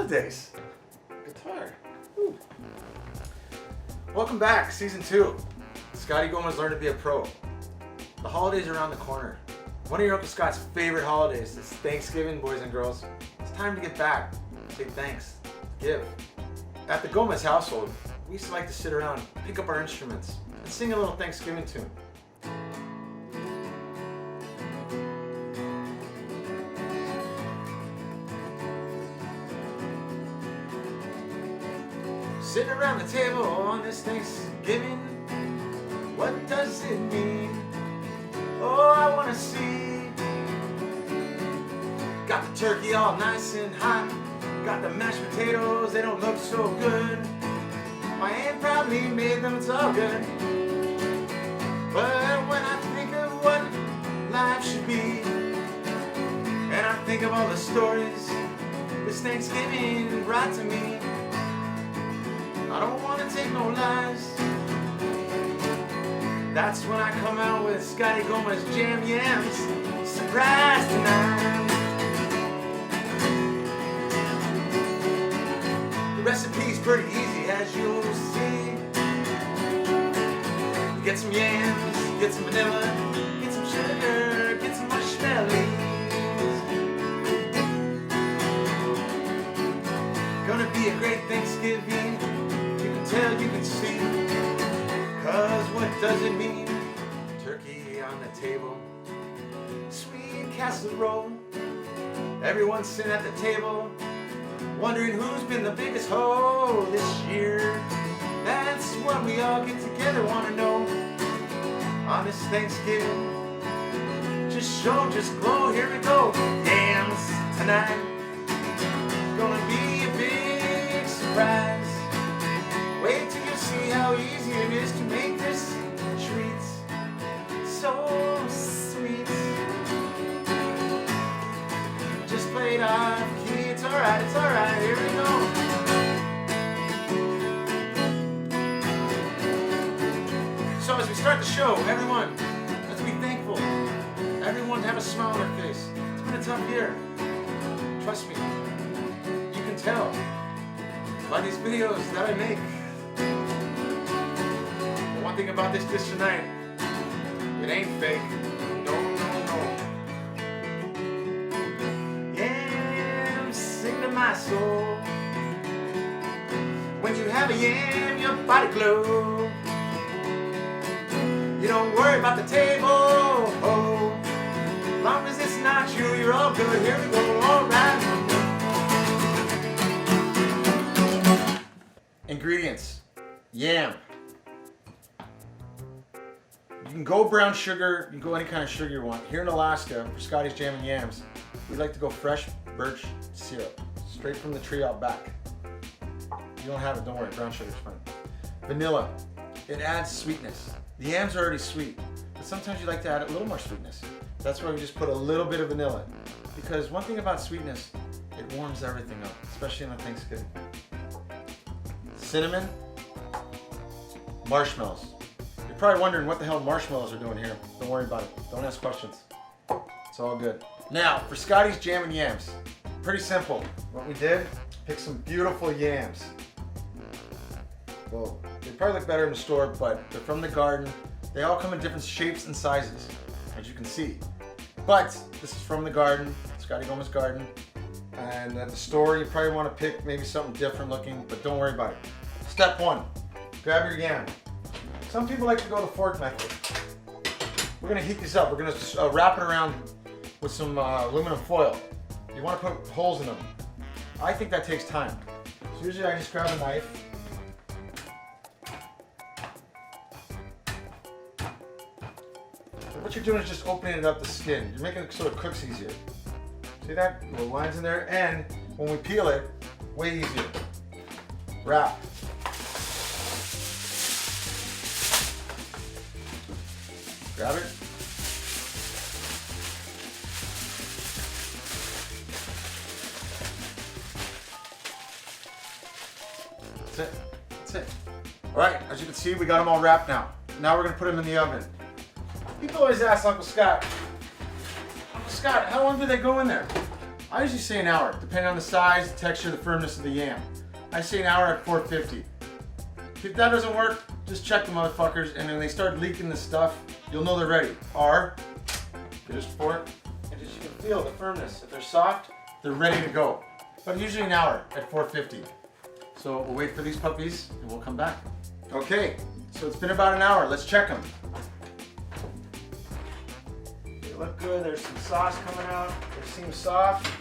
holidays. Guitar. Ooh. Welcome back, season 2. Scotty Gomez learned to be a pro. The holidays are around the corner. One of your Uncle Scott's favorite holidays is Thanksgiving, boys and girls. It's time to get back, say thanks, give. At the Gomez household, we used to like to sit around, pick up our instruments, and sing a little Thanksgiving tune. Sitting around the table on this Thanksgiving, what does it mean? Oh, I want to see. Got the turkey all nice and hot. Got the mashed potatoes, they don't look so good. My aunt probably made them, it's all good. But when I think of what life should be, and I think of all the stories this Thanksgiving brought to me, I don't want to take no lies. That's when I come out with Scotty Gomez Jammin Yams. Surprise tonight. The recipe's pretty easy, as you'll see. You get some yams, get some vanilla, get some sugar, get some marshmallows. Gonna be a great Thanksgiving. Tell you can see, cause what does it mean? Turkey on the table, sweet casserole. Everyone's sitting at the table, wondering who's been the biggest hoe this year. That's what we all get together, wanna know. On this Thanksgiving, just show, just glow, here we go. Yams tonight, gonna be a big surprise. Wait till you see how easy it is to make this treat so sweet. Just play it off key, it's alright, here we go. So as we start the show, everyone, let's be thankful. Everyone have a smile on their face. It's been a tough year. Trust me, you can tell by these videos that I make. One thing about this dish tonight, it ain't fake. No, no, no. Yams sing to my soul. When you have a yam, your body glows. You don't worry about the table. Oh, long as it's not you, you're all good. Here we go, all right. Ingredients: yam. You can go brown sugar, you can go any kind of sugar you want. Here in Alaska, for Scotty's Jammin Yams, we like to go fresh birch syrup, straight from the tree out back. If you don't have it, don't worry, brown sugar's fine. Vanilla, it adds sweetness. The yams are already sweet, but sometimes you like to add a little more sweetness. That's why we just put a little bit of vanilla. Because one thing about sweetness, it warms everything up, especially on Thanksgiving. Cinnamon, marshmallows. You're probably wondering what the hell marshmallows are doing here. Don't worry about it. Don't ask questions. It's all good. Now, for Scotty's Jammin Yams, pretty simple. What we did, pick some beautiful yams. Well, they probably look better in the store, but they're from the garden. They all come in different shapes and sizes, as you can see. But this is from the garden, Scotty Gomez garden. And at the store, you probably want to pick maybe something different looking, but don't worry about it. Step 1, grab your yam. Some people like to go the fork method. We're going to heat these up. We're going to wrap it around with some aluminum foil. You want to put holes in them. I think that takes time. So usually I just grab a knife. So what you're doing is just opening it up the skin. You're making it so it cooks easier. See that? Little lines in there. And when we peel it, way easier. Wrap. Grab it. That's it. That's it. All right, as you can see, we got them all wrapped now. Now we're gonna put them in the oven. People always ask Uncle Scott, how long do they go in there? I usually say an hour, depending on the size, the texture, the firmness of the yam. I say an hour at 450. If that doesn't work, just check the motherfuckers, and when they start leaking the stuff, you'll know they're ready. Or, get a fork, and just you can feel the firmness. If they're soft, they're ready to go. But usually an hour at 450. So we'll wait for these puppies, and we'll come back. Okay, so it's been about an hour. Let's check them. They look good. There's some sauce coming out. They seem soft.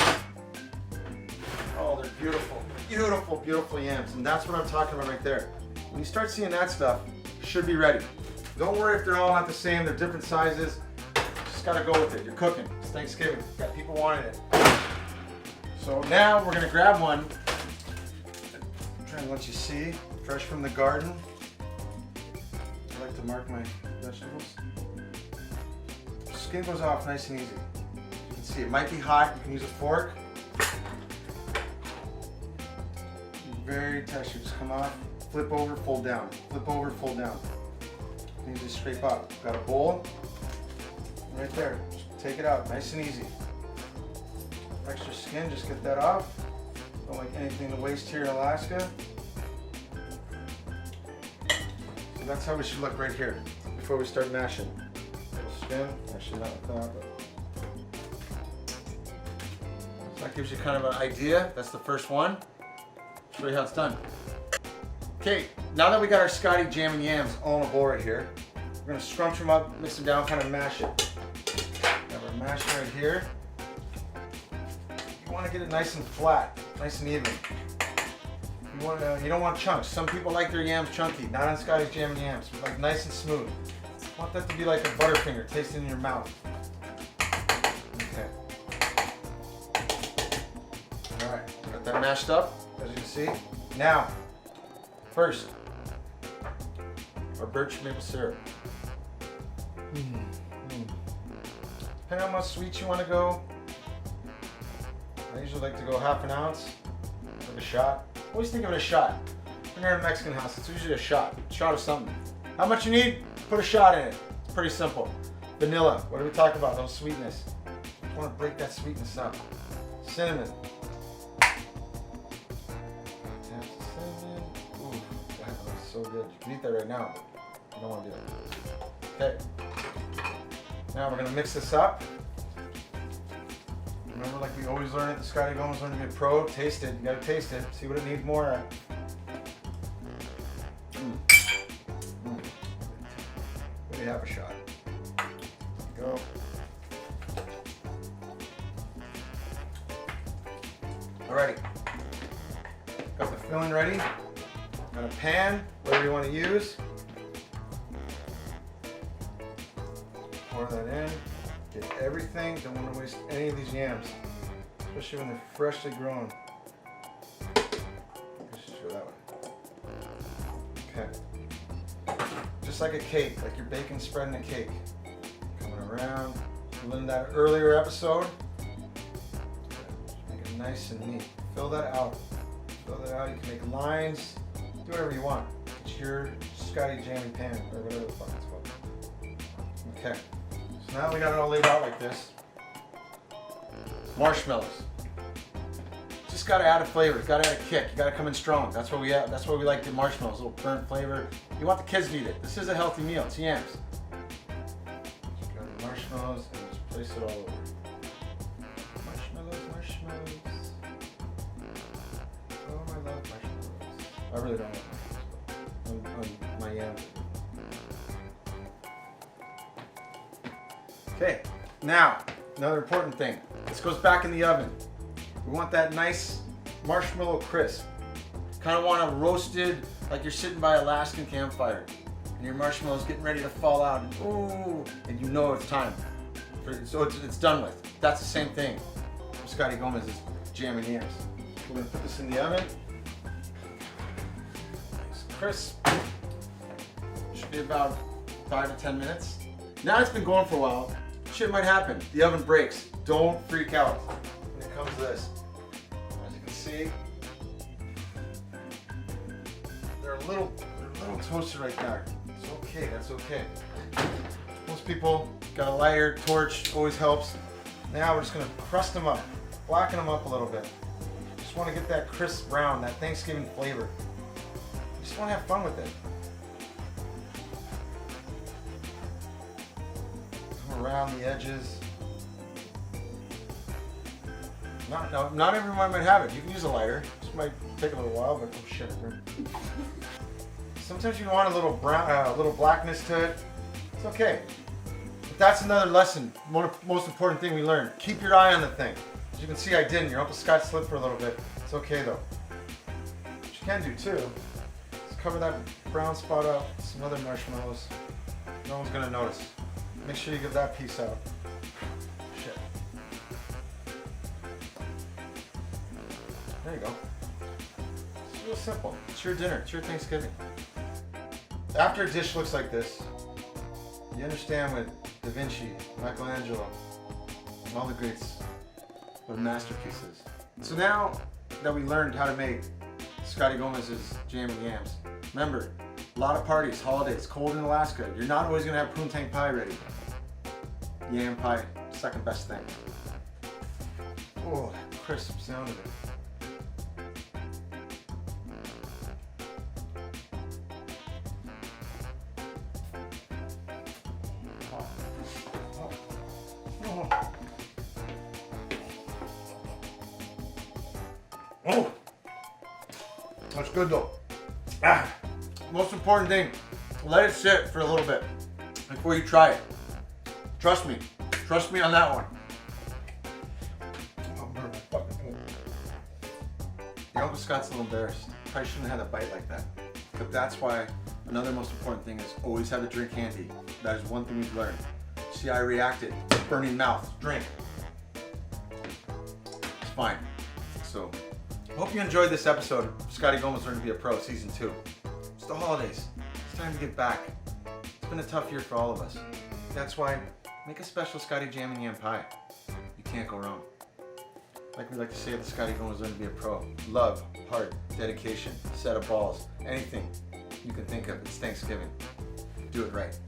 Oh, they're beautiful. Beautiful, beautiful yams. And that's what I'm talking about right there. When you start seeing that stuff, you should be ready. Don't worry if they're all not the same. They're different sizes. Just gotta go with it. You're cooking. It's Thanksgiving. Got people wanting it. So now we're gonna grab one. I'm trying to let you see. Fresh from the garden. I like to mark my vegetables. Skin goes off nice and easy. You can see it might be hot. You can use a fork. Very textured. Just come off. Flip over, fold down. Flip over, fold down. And you just scrape up. Got a bowl. Right there. Just take it out. Nice and easy. Extra skin, just get that off. Don't like anything to waste here in Alaska. So that's how we should look right here before we start mashing. Little skin. Actually not like that, but so that gives you kind of an idea. That's the first one. Show you how it's done. Okay, now that we got our Scotty Jammin Yams all in a bowl right here, we're gonna scrunch them up, mix them down, kind of mash it. Have our masher right here. You want to get it nice and flat, nice and even. You don't want chunks. Some people like their yams chunky, not on Scotty's Jammin Yams. We like nice and smooth. You want that to be like a Butterfinger, tasting in your mouth. Okay. All right, got that mashed up, as you can see. Now, first, our birch maple syrup. Depending on how much sweet you want to go, I usually like to go half an ounce, like a shot. Always think of it as a shot. When you're in a Mexican house, it's usually a shot of something. How much you need? Put a shot in it. It's pretty simple. Vanilla, what do we talk about? No sweetness. You want to break that sweetness up. Cinnamon. Ooh, that looks so good. You can eat that right now, but you don't want to do it. Okay. Now we're going to mix this up. Remember, like we always learn at the Scotty Gomes, learn to be a pro, taste it. You gotta taste it, see what it needs more at. Maybe half a shot. There you go. Alrighty. Got the filling ready. Got a pan, whatever you want to use. Pour that in. Get everything. Don't want to waste any of these yams, especially when they're freshly grown. Let's just go that way. Okay. Just like a cake, like you're baking, spreading a cake. Coming around. We learned that earlier episode. Make it nice and neat. Fill that out. Fill that out. You can make lines. Do whatever you want. It's your Scotty Jammin pan or whatever the fuck it's called. Okay. So now we got it all laid out like this. Marshmallows. Just gotta add a flavor. Gotta add a kick. You gotta come in strong. That's what we have. That's why we like the marshmallows. A little burnt flavor. You want the kids to eat it. This is a healthy meal. It's yams. Just grab the marshmallows and just place it all over. Marshmallows, marshmallows. Oh, I love marshmallows. I really don't like marshmallows, but on my yams. Okay, now, another important thing. This goes back in the oven. We want that nice marshmallow crisp. Kind of want it roasted like you're sitting by an Alaskan campfire. And your marshmallow's getting ready to fall out. And, ooh, and you know it's time. So it's done with. That's the same thing for Scotty Gomes' Jammin Yams. We're going to put this in the oven. Nice crisp. Should be about 5 to 10 minutes. Now it's been going for a while. Shit might happen. The oven breaks. Don't freak out when it comes to this. As you can see, they're a little toasted right there. It's okay. That's okay. Most people got a lighter, torch, always helps. Now we're just gonna crust them up. blacken them up a little bit. Just want to get that crisp brown, that Thanksgiving flavor. Just want to have fun with it. Come around the edges. Not everyone might have it. You can use a lighter. This might take a little while, but oh shit. Sometimes you want a little brown, little blackness to it. It's okay. But that's another lesson. Most important thing we learned. Keep your eye on the thing. As you can see, I didn't. Your Uncle Scott slipped for a little bit. It's okay though. What you can do too is cover that brown spot up with some other marshmallows. No one's gonna notice. Make sure you give that piece out. Shit. There you go. It's real simple. It's your dinner. It's your Thanksgiving. After a dish looks like this, you understand what Da Vinci, Michelangelo, and all the greats, what masterpieces. So now that we learned how to make Scotty Gomez's Jammin Yams, remember, a lot of parties, holidays, cold in Alaska, you're not always going to have poontang pie ready. Yam pie, second best thing. Oh, that crisp sound of it. Oh, that's good though. Most important thing, let it sit for a little bit before you try it. Trust me on that one. Your Uncle Scott's a little embarrassed. Probably shouldn't have had a bite like that. But that's why another most important thing is always have a drink handy. That is one thing we've learned. See how I reacted, burning mouth, drink. It's fine. So, hope you enjoyed this episode of Scotty Gomez Learn to Be a Pro Season 2. It's the holidays. It's time to get back. It's been a tough year for all of us. That's why make a special Scotty Jammin Yam pie. You can't go wrong. Like we like to say at the Scotty Gomez Learn to Be a Pro, love, heart, dedication, set of balls, anything you can think of. It's Thanksgiving. Do it right.